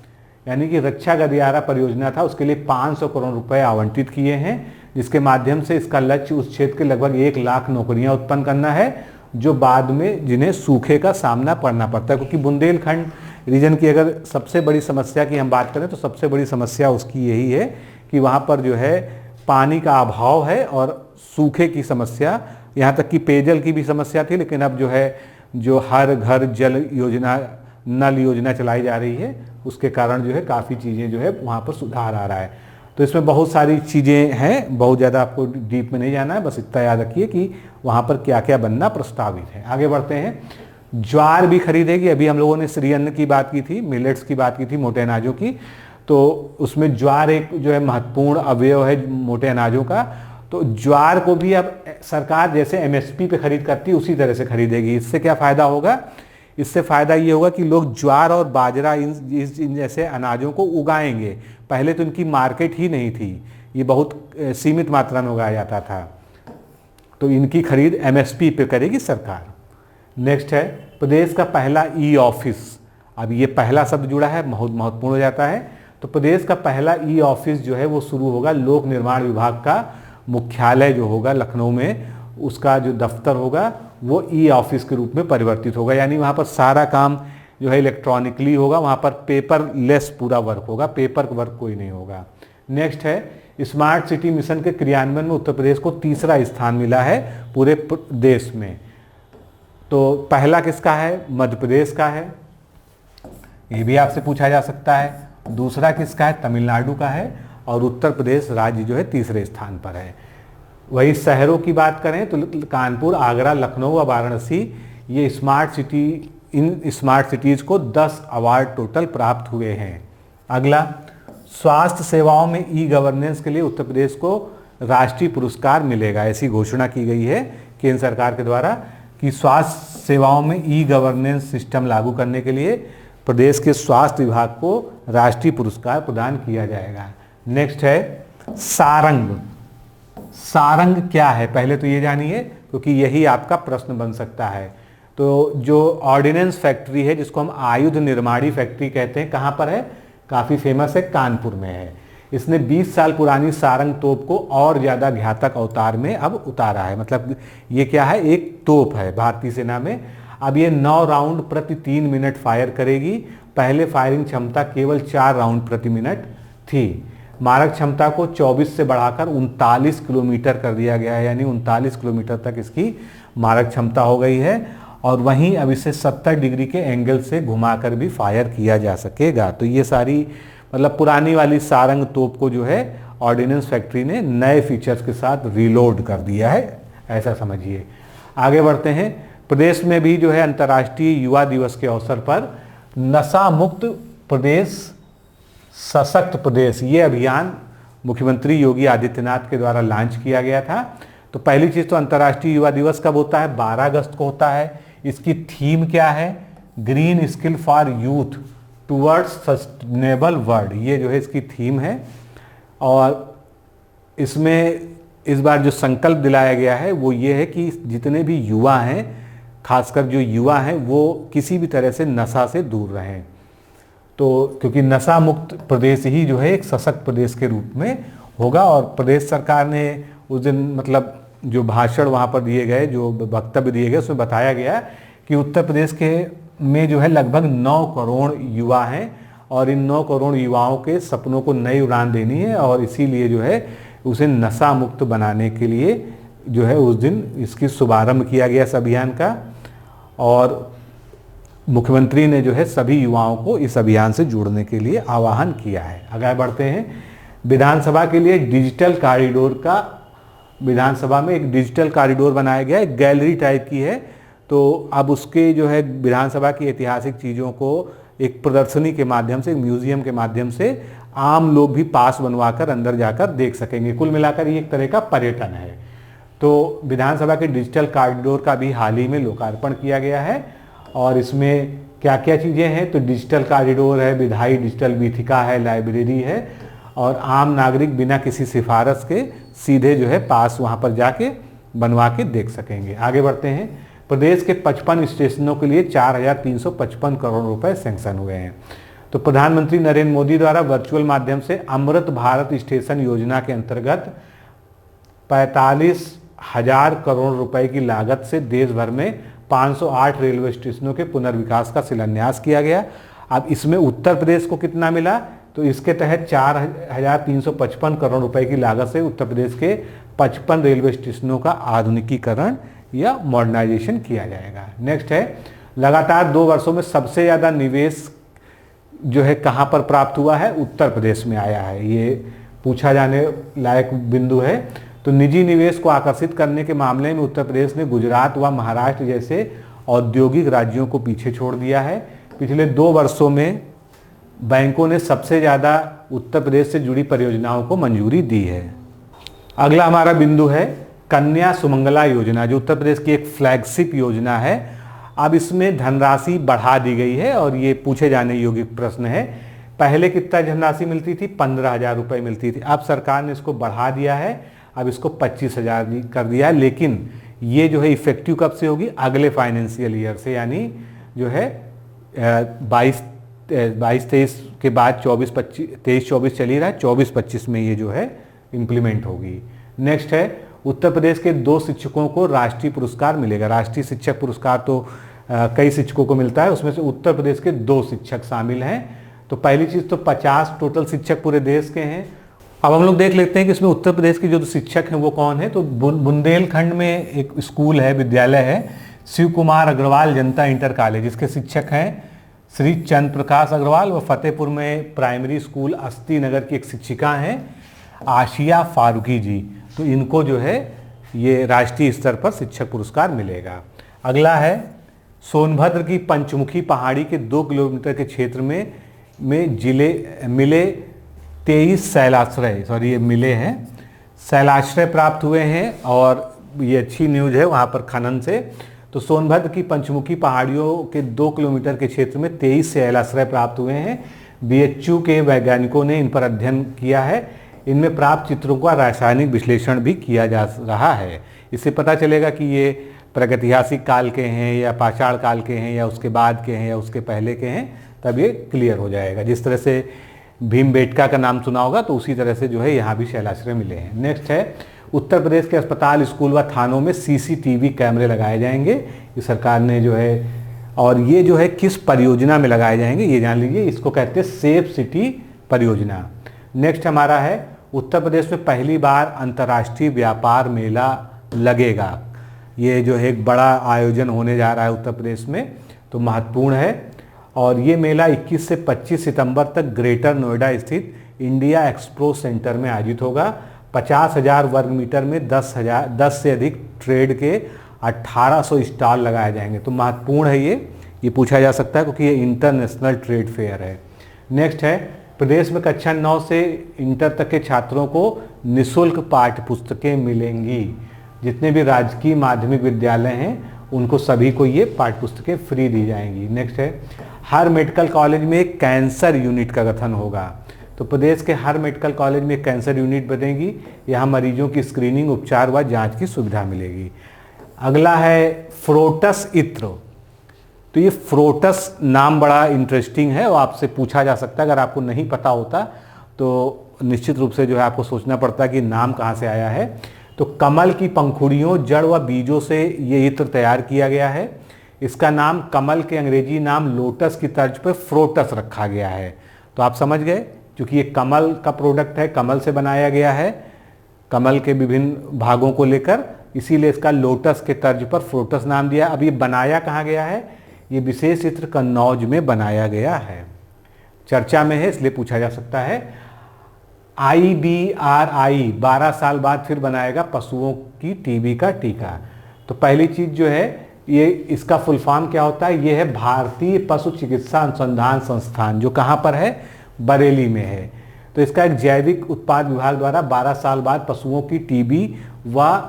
A: यानी कि रक्षा गलियारा परियोजना था, उसके लिए 500 करोड़ रुपए आवंटित किए हैं, जिसके माध्यम से इसका लक्ष्य उस क्षेत्र के लगभग 1 लाख नौकरियां उत्पन्न करना है, जो बाद में जिन्हें सूखे का सामना करना पड़ता है। क्योंकि बुंदेलखंड रीजन की अगर सबसे बड़ी समस्या की हम बात करें तो सबसे बड़ी समस्या उसकी यही है कि वहाँ पर जो है पानी का अभाव है और सूखे की समस्या, यहाँ तक कि पेयजल की भी समस्या थी, लेकिन अब जो है जो हर घर जल योजना, नल योजना चलाई जा रही है, उसके कारण जो है काफ़ी चीज़ें जो है वहाँ पर सुधार आ रहा है। तो इसमें बहुत सारी चीज़ें हैं, बहुत ज़्यादा आपको डीप में नहीं जाना है, बस इतना याद रखिए कि वहाँ पर क्या क्या बनना प्रस्तावित है। आगे बढ़ते हैं। ज्वार भी खरीदेगी। अभी हम लोगों ने श्री अन्न की बात की थी, मिलेट्स की बात की थी, मोटे अनाजों की, तो उसमें ज्वार एक जो है महत्वपूर्ण अवयव है मोटे अनाजों का। तो ज्वार को भी अब सरकार जैसे एमएसपी पे खरीद करती है उसी तरह से खरीदेगी। इससे क्या फ़ायदा होगा? इससे फ़ायदा ये होगा कि लोग ज्वार और बाजरा इन जैसे अनाजों को उगाएंगे। पहले तो इनकी मार्केट ही नहीं थी, ये बहुत सीमित मात्रा में उगाया जाता था, तो इनकी खरीद एमएसपी पे करेगी सरकार। नेक्स्ट है प्रदेश का पहला ई ऑफिस। अब ये पहला शब्द जुड़ा है, बहुत महत्वपूर्ण हो जाता है। तो प्रदेश का पहला ई ऑफिस जो है वो शुरू होगा, लोक निर्माण विभाग का मुख्यालय जो होगा लखनऊ में, उसका जो दफ्तर होगा वो ई ऑफिस के रूप में परिवर्तित होगा। यानी वहाँ पर सारा काम जो है इलेक्ट्रॉनिकली होगा, वहाँ पर पेपरलेस पूरा वर्क होगा, पेपर वर्क कोई नहीं होगा। नेक्स्ट है स्मार्ट सिटी मिशन के क्रियान्वयन में उत्तर प्रदेश को तीसरा स्थान मिला है पूरे देश में। तो पहला किसका है? मध्य प्रदेश का है, ये भी आपसे पूछा जा सकता है। दूसरा किसका है? तमिलनाडु का है। और उत्तर प्रदेश राज्य जो है तीसरे स्थान पर है। वही शहरों की बात करें तो कानपुर, आगरा, लखनऊ और वाराणसी, ये इन स्मार्ट सिटीज़ को 10 अवार्ड टोटल प्राप्त हुए हैं। अगला, स्वास्थ्य सेवाओं में ई गवर्नेंस के लिए उत्तर प्रदेश को राष्ट्रीय पुरस्कार मिलेगा। ऐसी घोषणा की गई है केंद्र सरकार के द्वारा कि स्वास्थ्य सेवाओं में ई गवर्नेंस सिस्टम लागू करने के लिए प्रदेश के स्वास्थ्य विभाग को राष्ट्रीय पुरस्कार प्रदान किया जाएगा। नेक्स्ट है सारंग। सारंग क्या है पहले तो ये जानिए, क्योंकि यही आपका प्रश्न बन सकता है। तो जो ऑर्डिनेंस फैक्ट्री है, जिसको हम आयुध निर्माणी फैक्ट्री कहते हैं, कहाँ पर है? काफ़ी फेमस है, कानपुर में है। इसने 20 साल पुरानी सारंग तोप को और ज़्यादा घातक अवतार में अब उतारा है। मतलब ये क्या है? एक तोप है भारतीय सेना में। अब ये 9 राउंड प्रति 3 मिनट फायर करेगी। पहले फायरिंग क्षमता केवल 4 राउंड प्रति मिनट थी। मारक क्षमता को 24 से बढ़ाकर 39 किलोमीटर कर दिया गया है, यानी 39 किलोमीटर तक इसकी मारक क्षमता हो गई है। और वहीं अब इसे 70 डिग्री के एंगल से घुमाकर भी फायर किया जा सकेगा। तो ये सारी मतलब पुरानी वाली सारंग तोप को जो है ऑर्डिनेंस फैक्ट्री ने नए फीचर्स के साथ रीलोड कर दिया है, ऐसा समझिए। आगे बढ़ते हैं। प्रदेश में भी जो है अंतर्राष्ट्रीय युवा दिवस के अवसर पर नशा मुक्त प्रदेश सशक्त प्रदेश, ये अभियान मुख्यमंत्री योगी आदित्यनाथ के द्वारा लॉन्च किया गया था। तो पहली चीज़ तो अंतर्राष्ट्रीय युवा दिवस कब होता है? 12 अगस्त को होता है। इसकी थीम क्या है? Green skill for youth towards sustainable world, ये जो है इसकी थीम है। और इसमें इस बार जो संकल्प दिलाया गया है वो ये है कि जितने भी युवा हैं, खासकर जो युवा हैं, वो किसी भी तरह से नशा से दूर रहें। तो क्योंकि नशा मुक्त प्रदेश ही जो है एक सशक्त प्रदेश के रूप में होगा। और प्रदेश सरकार ने उस दिन मतलब जो भाषण वहाँ पर दिए गए, जो वक्तव्य दिए गए, उसमें बताया गया कि उत्तर प्रदेश के में जो है लगभग 9 करोड़ युवा हैं और इन 9 करोड़ युवाओं के सपनों को नई उड़ान देनी है। और इसीलिए जो है उसे नशा मुक्त बनाने के लिए जो है उस दिन इसकी शुभारंभ किया गया इस अभियान का। और मुख्यमंत्री ने जो है सभी युवाओं को इस अभियान से जुड़ने के लिए आह्वान किया है। आगे बढ़ते हैं। विधानसभा के लिए डिजिटल कॉरिडोर का, विधानसभा में एक डिजिटल कॉरिडोर बनाया गया है, गैलरी टाइप की है। तो अब उसके जो है विधानसभा की ऐतिहासिक चीज़ों को एक प्रदर्शनी के माध्यम से, म्यूजियम के माध्यम से आम लोग भी पास बनवाकर अंदर जाकर देख सकेंगे। कुल मिलाकर ये एक तरह का पर्यटन है। तो विधानसभा के डिजिटल कॉरिडोर का भी हाल ही में लोकार्पण किया गया है। और इसमें क्या क्या चीज़ें हैं? तो डिजिटल कॉरिडोर है, विधायी डिजिटल वीथिका है, लाइब्रेरी है, और आम नागरिक बिना किसी सिफारिश के सीधे जो है पास वहाँ पर जाके बनवा के देख सकेंगे। आगे बढ़ते हैं। प्रदेश के 55 स्टेशनों के लिए 4355 करोड़ रुपए सैंक्शन हुए हैं। तो प्रधानमंत्री नरेंद्र मोदी द्वारा वर्चुअल माध्यम से अमृत भारत स्टेशन योजना के अंतर्गत 45,000 करोड़ रुपए की लागत से देश भर में 508 रेलवे स्टेशनों के पुनर्विकास का शिलान्यास किया गया। अब इसमें उत्तर प्रदेश को कितना मिला, तो इसके तहत 4,355 करोड़ रुपए की लागत से उत्तर प्रदेश के 55 रेलवे स्टेशनों का आधुनिकीकरण या मॉडर्नाइजेशन किया जाएगा। नेक्स्ट है, लगातार 2 वर्षों में सबसे ज़्यादा निवेश जो है कहाँ पर प्राप्त हुआ है, उत्तर प्रदेश में आया है। ये पूछा जाने लायक बिंदु है। तो निजी निवेश को आकर्षित करने के मामले में उत्तर प्रदेश ने गुजरात व महाराष्ट्र जैसे औद्योगिक राज्यों को पीछे छोड़ दिया है। पिछले 2 वर्षों में बैंकों ने सबसे ज़्यादा उत्तर प्रदेश से जुड़ी परियोजनाओं को मंजूरी दी है। अगला हमारा बिंदु है कन्या सुमंगला योजना, जो उत्तर प्रदेश की एक फ्लैगशिप योजना है। अब इसमें धनराशि बढ़ा दी गई है और ये पूछे जाने योग्य प्रश्न है। पहले कितना धनराशि मिलती थी, 15,000 रुपये मिलती थी। अब सरकार ने इसको बढ़ा दिया है, अब इसको 25,000 कर दिया है। लेकिन ये जो है इफेक्टिव कब से होगी, अगले फाइनेंशियल ईयर से, यानी जो है 22-23 के बाद 23-24 चल ही रहा है, 24-25 में ये जो है इम्प्लीमेंट होगी। नेक्स्ट है, उत्तर प्रदेश के 2 शिक्षकों को राष्ट्रीय पुरस्कार मिलेगा। राष्ट्रीय शिक्षक पुरस्कार तो कई शिक्षकों को मिलता है, उसमें से उत्तर प्रदेश के 2 शिक्षक शामिल हैं। तो पहली चीज़ तो 50 टोटल शिक्षक पूरे देश के हैं। अब हम लोग देख लेते हैं कि इसमें उत्तर प्रदेश के जो शिक्षक हैं वो कौन है। तो बुंदेलखंड में एक स्कूल है, विद्यालय है, शिव कुमार अग्रवाल जनता इंटर कॉलेज, इसके शिक्षक हैं श्री चंद्र प्रकाश अग्रवाल। व फतेहपुर में प्राइमरी स्कूल अस्ती नगर की एक शिक्षिका हैं आशिया फारूकी जी। तो इनको जो है ये राष्ट्रीय स्तर पर शिक्षक पुरस्कार मिलेगा। अगला है, सोनभद्र की पंचमुखी पहाड़ी के 2 किलोमीटर के क्षेत्र में मिले 23 शैलाश्रय प्राप्त हुए हैं और ये अच्छी न्यूज़ है वहाँ पर खनन से। तो सोनभद्र की पंचमुखी पहाड़ियों के 2 किलोमीटर के क्षेत्र में 23 शैलाश्रय प्राप्त हुए हैं। BHU के वैज्ञानिकों ने इन पर अध्ययन किया है। इनमें प्राप्त चित्रों का रासायनिक विश्लेषण भी किया जा रहा है। इससे पता चलेगा कि ये प्रागैतिहासिक काल के हैं या पाषाण काल के हैं या उसके बाद के हैं या उसके पहले के हैं, तब ये क्लियर हो जाएगा। जिस तरह से भीमबेटका का नाम सुना होगा तो उसी तरह से जो है यहाँ भी शैलाश्रय मिले हैं। नेक्स्ट है, उत्तर प्रदेश के अस्पताल, स्कूल व थानों में CCTV कैमरे लगाए जाएंगे। ये सरकार ने जो है, और ये जो है किस परियोजना में लगाए जाएंगे ये जान लीजिए, इसको कहते हैं सेफ सिटी परियोजना। नेक्स्ट हमारा है, उत्तर प्रदेश में पहली बार अंतर्राष्ट्रीय व्यापार मेला लगेगा। ये जो है एक बड़ा आयोजन होने जा रहा है उत्तर प्रदेश में, तो महत्वपूर्ण है। और ये मेला 21 से 25 सितंबर तक ग्रेटर नोएडा स्थित इंडिया एक्सपो सेंटर में आयोजित होगा। 50,000 वर्ग मीटर में 10 से अधिक ट्रेड के 1800 स्टॉल लगाए जाएंगे। तो महत्वपूर्ण है ये पूछा जा सकता है क्योंकि ये इंटरनेशनल ट्रेड फेयर है। नेक्स्ट है, प्रदेश में कक्षा 9 से इंटर तक के छात्रों को निःशुल्क पाठ्य पुस्तकें मिलेंगी। जितने भी राजकीय माध्यमिक विद्यालय हैं उनको सभी को ये पाठ्य पुस्तकें फ्री दी जाएंगी। नेक्स्ट है, हर मेडिकल कॉलेज में एक कैंसर यूनिट का गठन होगा। तो प्रदेश के हर मेडिकल कॉलेज में एक कैंसर यूनिट बनेगी। यहाँ मरीजों की स्क्रीनिंग, उपचार व जांच की सुविधा मिलेगी। अगला है फ्रोटस इत्र। तो ये फ्रोटस नाम बड़ा इंटरेस्टिंग है और आपसे पूछा जा सकता है। अगर आपको नहीं पता होता तो निश्चित रूप से जो है आपको सोचना पड़ता है कि नाम कहाँ से आया है। तो कमल की पंखुड़ियों, जड़ व बीजों से ये इत्र तैयार किया गया है। इसका नाम कमल के अंग्रेजी नाम लोटस की तर्ज पर फ्रोटस रखा गया है। तो आप समझ गए, क्योंकि ये कमल का प्रोडक्ट है, कमल से बनाया गया है, कमल के विभिन्न भागों को लेकर, इसीलिए इसका लोटस के तर्ज पर फ्रोटस नाम दिया। अब ये बनाया कहाँ गया है, ये विशेष इत्र कन्नौज में बनाया गया है, चर्चा में है इसलिए पूछा जा सकता है। IBRI 12 साल बाद फिर बनाएगा पशुओं की TB का टीका। तो पहली चीज जो है, ये इसका फुल फॉर्म क्या होता है, ये है भारतीय पशु चिकित्सा अनुसंधान संस्थान, जो कहाँ पर है, बरेली में है। तो इसका एक जैविक उत्पाद विभाग द्वारा 12 साल बाद पशुओं की TB व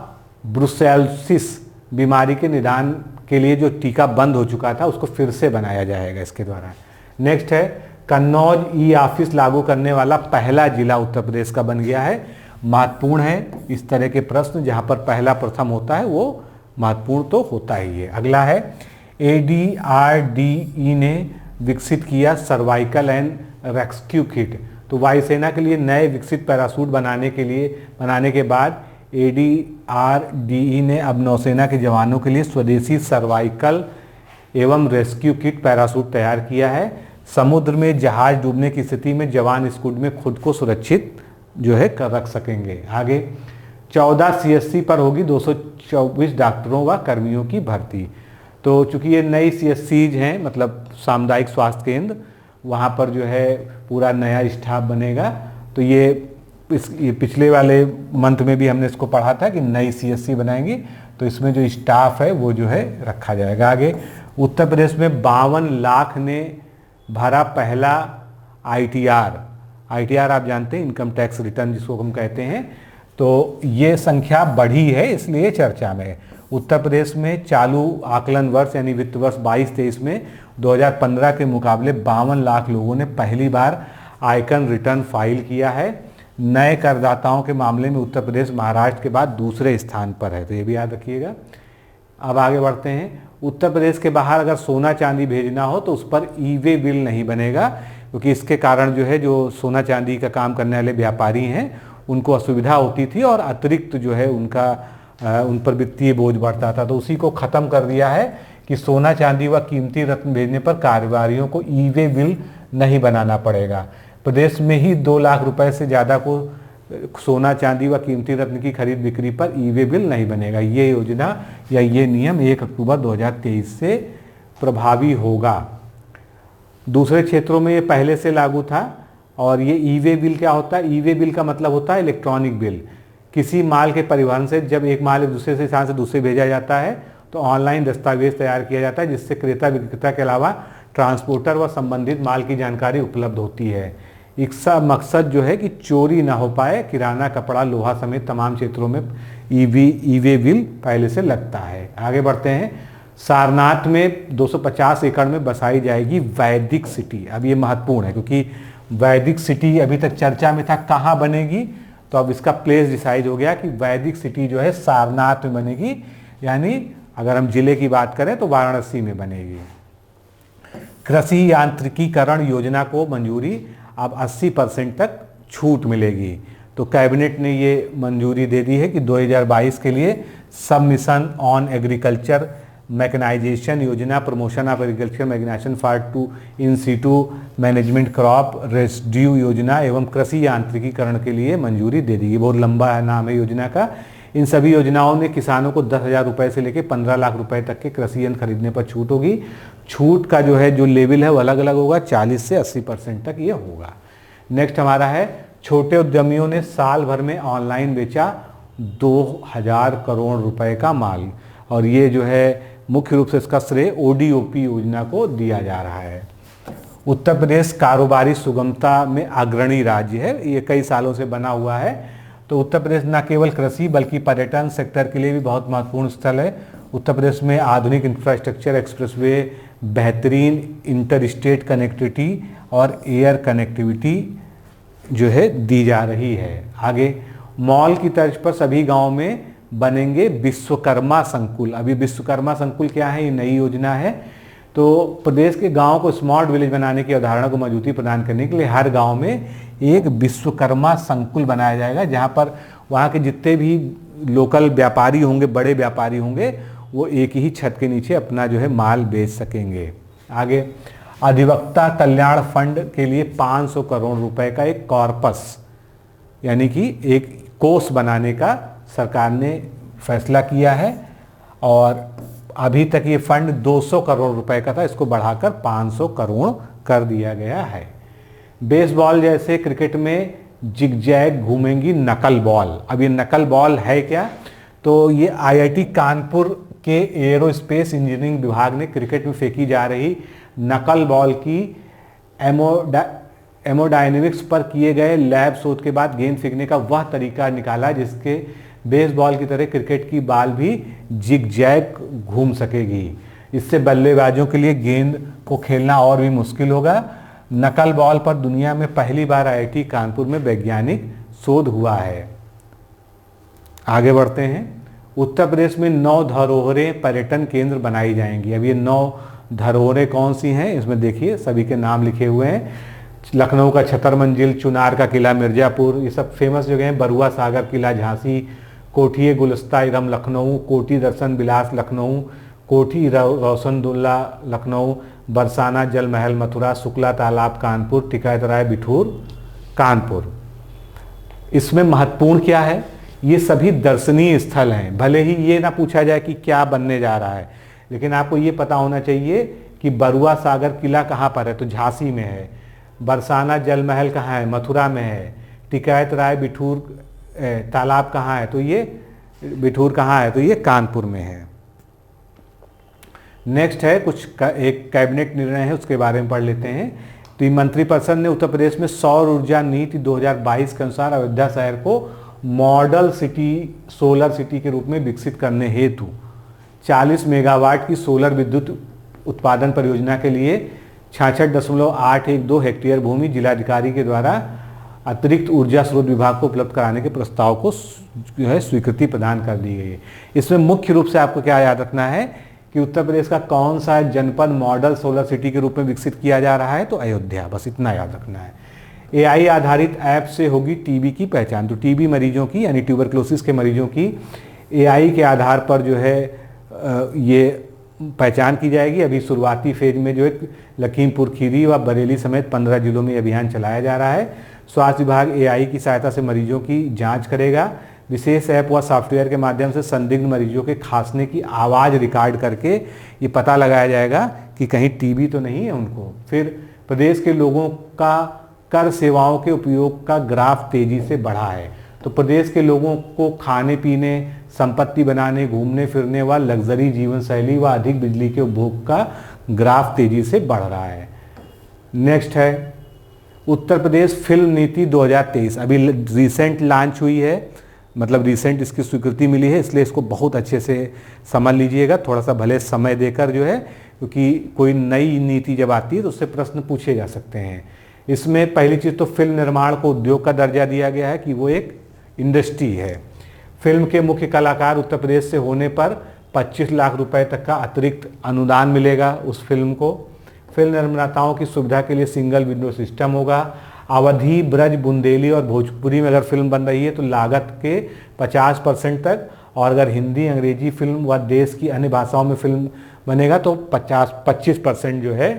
A: ब्रुसेलोसिस बीमारी के निदान के लिए जो टीका बंद हो चुका था उसको फिर से बनाया जाएगा इसके द्वारा। नेक्स्ट है, कन्नौज ई-ऑफिस लागू करने वाला पहला जिला उत्तर प्रदेश का बन गया है। महत्वपूर्ण है इस तरह के प्रश्न, जहाँ पर पहला प्रथम होता है वो महत्वपूर्ण तो होता ही है। अगला है, ADRDE ने विकसित किया सर्वाइकल एंड रेस्क्यू किट। तो वायुसेना के लिए नए विकसित पैरासूट बनाने के बाद ADRDE ने अब नौसेना के जवानों के लिए स्वदेशी सर्वाइकल एवं रेस्क्यू किट पैरासूट तैयार किया है। समुद्र में जहाज डूबने की स्थिति में जवान इस किट में खुद को सुरक्षित जो है कर रख सकेंगे। आगे 14 CSC पर होगी 224 डॉक्टरों व कर्मियों की भर्ती। तो चूंकि ये नई CSCs हैं, मतलब सामुदायिक स्वास्थ्य केंद्र, वहाँ पर जो है पूरा नया स्टाफ बनेगा। तो ये पिछले वाले मंथ में भी हमने इसको पढ़ा था कि नई CSC बनाएंगी, तो इसमें जो स्टाफ है वो जो है रखा जाएगा। आगे उत्तर प्रदेश में 52 लाख ने भरा पहला ITR आप जानते हैं, इनकम टैक्स रिटर्न जिसको हम कहते हैं। तो ये संख्या बढ़ी है, इसलिए चर्चा में। उत्तर प्रदेश में चालू आकलन वर्ष यानी वित्त वर्ष 22-23 में 2015 के मुकाबले 52 लाख लोगों ने पहली बार आयकर रिटर्न फाइल किया है। नए करदाताओं के मामले में उत्तर प्रदेश महाराष्ट्र के बाद दूसरे स्थान पर है, तो ये भी याद रखिएगा। अब आगे बढ़ते हैं। उत्तर प्रदेश के बाहर अगर सोना चांदी भेजना हो तो उस पर ई-वे बिल नहीं बनेगा, क्योंकि इसके कारण जो है जो सोना चांदी का काम करने वाले व्यापारी हैं उनको असुविधा होती थी और अतिरिक्त जो है उन पर वित्तीय बोझ बढ़ता था। तो उसी को ख़त्म कर दिया है कि सोना चांदी व कीमती रत्न भेजने पर कारोबारियों को ई-वे बिल नहीं बनाना पड़ेगा। प्रदेश में ही 2 लाख रुपए से ज़्यादा को सोना चांदी व कीमती रत्न की खरीद बिक्री पर ई-वे बिल नहीं बनेगा। ये योजना या ये नियम 1 अक्टूबर 2023 से प्रभावी होगा। दूसरे क्षेत्रों में ये पहले से लागू था। और ये ई-वे बिल क्या होता है? ई-वे बिल का मतलब होता है इलेक्ट्रॉनिक बिल। किसी माल के परिवहन से जब एक माल एक दूसरे से स्थान से दूसरे भेजा जाता है तो ऑनलाइन दस्तावेज तैयार किया जाता है, जिससे क्रेता विक्रेता के अलावा ट्रांसपोर्टर व संबंधित माल की जानकारी उपलब्ध होती है। इसका मकसद जो है कि चोरी ना हो पाए। किराना, कपड़ा, लोहा समेत तमाम क्षेत्रों में ई-वे बिल पहले से लगता है। आगे बढ़ते हैं। सारनाथ में 250 एकड़ में बसाई जाएगी वैदिक सिटी। अब ये महत्वपूर्ण है क्योंकि वैदिक सिटी अभी तक चर्चा में था कहाँ बनेगी, तो अब इसका प्लेस डिसाइड हो गया कि वैदिक सिटी जो है सारनाथ में बनेगी, यानी अगर हम जिले की बात करें तो वाराणसी में बनेगी। कृषि यांत्रिकीकरण योजना को मंजूरी, अब 80% तक छूट मिलेगी। तो कैबिनेट ने ये मंजूरी दे दी है कि 2022 के लिए sub mission on agriculture mechanization योजना, promotion of agriculture mechanization for to in situ management crop residue योजना एवं कृषि यांत्रिकीकरण के लिए मंजूरी दे दी। बहुत लंबा नाम है योजना का। इन सभी योजनाओं में किसानों को 10,000 रुपये से लेकर 15 लाख रुपए तक के कृषि यंत्र खरीदने पर छूट होगी। छूट का जो है जो लेवल है वो अलग अलग होगा, 40 से 80% तक ये होगा। नेक्स्ट हमारा है, छोटे उद्यमियों ने साल भर में ऑनलाइन बेचा 2000 करोड़ रुपए का माल, और ये जो है मुख्य रूप से इसका श्रेय ODOP योजना को दिया जा रहा है। उत्तर प्रदेश कारोबारी सुगमता में अग्रणी राज्य है, ये कई सालों से बना हुआ है। तो उत्तर प्रदेश न केवल कृषि बल्कि पर्यटन सेक्टर के लिए भी बहुत महत्वपूर्ण स्थल है। उत्तर प्रदेश में आधुनिक इंफ्रास्ट्रक्चर, एक्सप्रेसवे, बेहतरीन इंटर स्टेट कनेक्टिविटी और एयर कनेक्टिविटी जो है दी जा रही है। आगे मॉल की तर्ज पर सभी गाँव में बनेंगे विश्वकर्मा संकुल। अभी विश्वकर्मा संकुल क्या है? ये नई योजना है। तो प्रदेश के गांव को स्मार्ट विलेज बनाने की अवधारणा को मजबूती प्रदान करने के लिए हर गांव में एक विश्वकर्मा संकुल बनाया जाएगा, जहां पर वहां के जितने भी लोकल व्यापारी होंगे, बड़े व्यापारी होंगे, वो एक ही छत के नीचे अपना जो है माल बेच सकेंगे। आगे अधिवक्ता कल्याण फंड के लिए 500 करोड़ रुपए का एक कॉर्पस यानी कि एक कोष बनाने का सरकार ने फैसला किया है। और अभी तक ये फंड 200 करोड़ रुपए का था, इसको बढ़ाकर 500 करोड़ कर दिया गया है। बेसबॉल जैसे क्रिकेट में जिगजैग घूमेंगी नकल बॉल। अब ये नकल बॉल है क्या? तो ये IIT कानपुर के एरोस्पेस इंजीनियरिंग विभाग ने क्रिकेट में फेंकी जा रही नकल बॉल की एमोडायनेमिक्स पर किए गए लैब शोध के बाद गेंद फेंकने का वह तरीका निकाला जिसके बेसबॉल की तरह क्रिकेट की बॉल भी जिगजैग घूम सकेगी। इससे बल्लेबाजों के लिए गेंद को खेलना और भी मुश्किल होगा। नकल बॉल पर दुनिया में पहली बार IIT कानपुर में वैज्ञानिक शोध हुआ है। आगे बढ़ते हैं। उत्तर प्रदेश में 9 धरोहरें पर्यटन केंद्र बनाई जाएंगी। अब ये 9 धरोहरें कौन सी हैं, इसमें देखिए सभी के नाम लिखे हुए हैं। लखनऊ का छतर मंजिल, चुनार का किला मिर्जापुर, ये सब फेमस जगह हैं। बरुआ सागर किला झांसी, कोठी गुलस्ता इरम लखनऊ, कोठी दर्शन विलास लखनऊ, कोठी रोशनदुल्ला लखनऊ, बरसाना जल महल मथुरा, शुक्ला तालाब कानपुर, टिकैत राय बिठूर कानपुर। इसमें महत्वपूर्ण क्या है, ये सभी दर्शनीय स्थल हैं। भले ही ये ना पूछा जाए कि क्या बनने जा रहा है, लेकिन आपको ये पता होना चाहिए कि बरुआ सागर किला कहाँ पर है, तो झांसी में है। बरसाना जल महल कहाँ है, मथुरा में है। टिकैत राय बिठूर तालाब कहाँ है, तो ये बिठूर कहाँ है, तो ये कानपुर में है। नेक्स्ट है एक कैबिनेट निर्णय है, उसके बारे में पढ़ लेते हैं। तो मंत्रिपरिषद ने उत्तर प्रदेश में सौर ऊर्जा नीति 2022 के अनुसार अयोध्या शहर को मॉडल सिटी, सोलर सिटी के रूप में विकसित करने हेतु 40 मेगावाट की सोलर विद्युत उत्पादन परियोजना के लिए 66.812 हेक्टेयर भूमि जिलाधिकारी के द्वारा अतिरिक्त ऊर्जा स्रोत विभाग को उपलब्ध कराने के प्रस्ताव को जो है स्वीकृति प्रदान कर दी गई है। इसमें मुख्य रूप से आपको क्या याद रखना है कि उत्तर प्रदेश का कौन सा जनपद मॉडल सोलर सिटी के रूप में विकसित किया जा रहा है, तो अयोध्या, बस इतना याद रखना है। एआई आधारित ऐप से होगी टीबी की पहचान। तो टीबी मरीजों की यानी ट्यूबरक्लोसिस के मरीजों की एआई के आधार पर जो है ये पहचान की जाएगी। अभी शुरुआती फेज में जो है लखीमपुर खीरी व बरेली समेत 15 जिलों में अभियान चलाया जा रहा है। स्वास्थ्य विभाग एआई की सहायता से मरीजों की जांच करेगा। विशेष ऐप व सॉफ्टवेयर के माध्यम से संदिग्ध मरीजों के खांसने की आवाज़ रिकॉर्ड करके ये पता लगाया जाएगा कि कहीं टीबी तो नहीं है उनको। फिर प्रदेश के लोगों का कर सेवाओं के उपयोग का ग्राफ तेजी से बढ़ा है। तो प्रदेश के लोगों को खाने पीने, संपत्ति बनाने, घूमने फिरने व लग्जरी जीवन शैली व अधिक बिजली के उपभोग का ग्राफ तेजी से बढ़ रहा है। नेक्स्ट है उत्तर प्रदेश फिल्म नीति 2023, अभी रिसेंट लॉन्च हुई है, मतलब रिसेंट इसकी स्वीकृति मिली है, इसलिए इसको बहुत अच्छे से समझ लीजिएगा, थोड़ा सा भले समय देकर जो है, क्योंकि कोई नई नीति जब आती है तो उससे प्रश्न पूछे जा सकते हैं। इसमें पहली चीज़ तो फिल्म निर्माण को उद्योग का दर्जा दिया गया है कि वो एक इंडस्ट्री है। फिल्म के मुख्य कलाकार उत्तर प्रदेश से होने पर 25 लाख रुपए तक का अतिरिक्त अनुदान मिलेगा उस फिल्म को। फिल्म निर्माताओं की सुविधा के लिए सिंगल विंडो सिस्टम होगा। अवधी, ब्रज, बुंदेली और भोजपुरी में अगर फिल्म बन रही है तो लागत के 50% तक, और अगर हिंदी, अंग्रेजी फिल्म व देश की अन्य भाषाओं में फिल्म बनेगा तो 25% जो है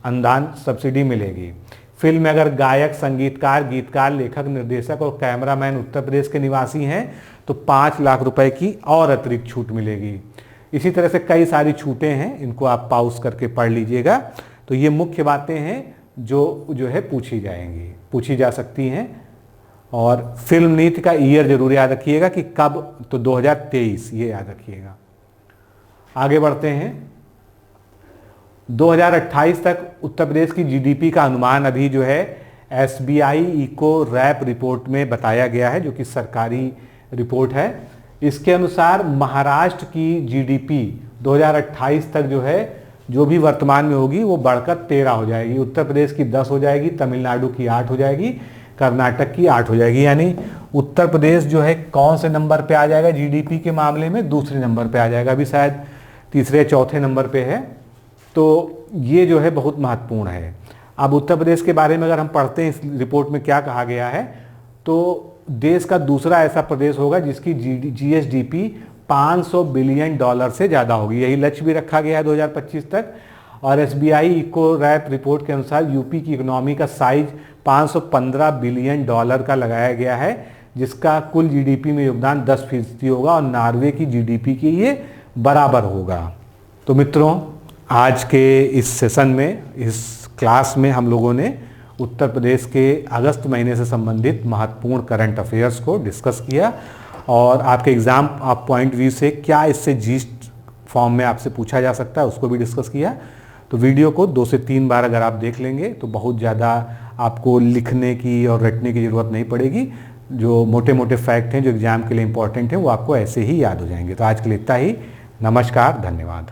A: अनुदान सब्सिडी मिलेगी। फिल्म में अगर गायक, संगीतकार, गीतकार, लेखक, निर्देशक और कैमरामैन उत्तर प्रदेश के निवासी हैं तो 5 लाख रुपए की और अतिरिक्त छूट मिलेगी। इसी तरह से कई सारी छूटें हैं, इनको आप पॉज करके पढ़ लीजिएगा। तो ये मुख्य बातें हैं जो है पूछी जा सकती हैं। और फिल्म नीति का ईयर जरूर याद रखिएगा कि कब, तो 2023 ये याद रखिएगा। आगे बढ़ते हैं। 2028 तक उत्तर प्रदेश की जीडीपी का अनुमान अभी जो है एसबीआई इको रैप रिपोर्ट में बताया गया है, जो कि सरकारी रिपोर्ट है। इसके अनुसार महाराष्ट्र की जीडीपी 2028 तक जो है, जो भी वर्तमान में होगी वो बढ़कर 13 हो जाएगी। उत्तर प्रदेश की 10 हो जाएगी, तमिलनाडु की 8 हो जाएगी, कर्नाटक की 8 हो जाएगी। यानी उत्तर प्रदेश जो है कौन से नंबर पे आ जाएगा जीडीपी के मामले में, दूसरे नंबर पे आ जाएगा, अभी शायद तीसरे चौथे नंबर पे है। तो ये जो है बहुत महत्वपूर्ण है। अब उत्तर प्रदेश के बारे में अगर हम पढ़ते हैं इस रिपोर्ट में क्या कहा गया है, तो देश का दूसरा ऐसा प्रदेश होगा जिसकी जीएसडीपी $500 बिलियन से ज़्यादा होगी। यही लक्ष्य भी रखा गया है 2025 तक। और एसबीआई इको रैप रिपोर्ट के अनुसार यूपी की इकोनॉमी का साइज $515 बिलियन का लगाया गया है, जिसका कुल जीडीपी में योगदान 10% होगा और नॉर्वे की जीडीपी के ये बराबर होगा। तो मित्रों, आज के इस सेशन में, इस क्लास में हम लोगों ने उत्तर प्रदेश के अगस्त महीने से संबंधित महत्वपूर्ण करंट अफेयर्स को डिस्कस किया और आपके एग्ज़ाम आप पॉइंट व्यू से क्या इससे जीस्ट फॉर्म में आपसे पूछा जा सकता है उसको भी डिस्कस किया। तो वीडियो को 2 से 3 बार अगर आप देख लेंगे तो बहुत ज़्यादा आपको लिखने की और रटने की ज़रूरत नहीं पड़ेगी। जो मोटे मोटे फैक्ट हैं जो एग्ज़ाम के लिए इंपॉर्टेंट हैं वो आपको ऐसे ही याद हो जाएंगे। तो आज के लिए इतना ही। नमस्कार, धन्यवाद।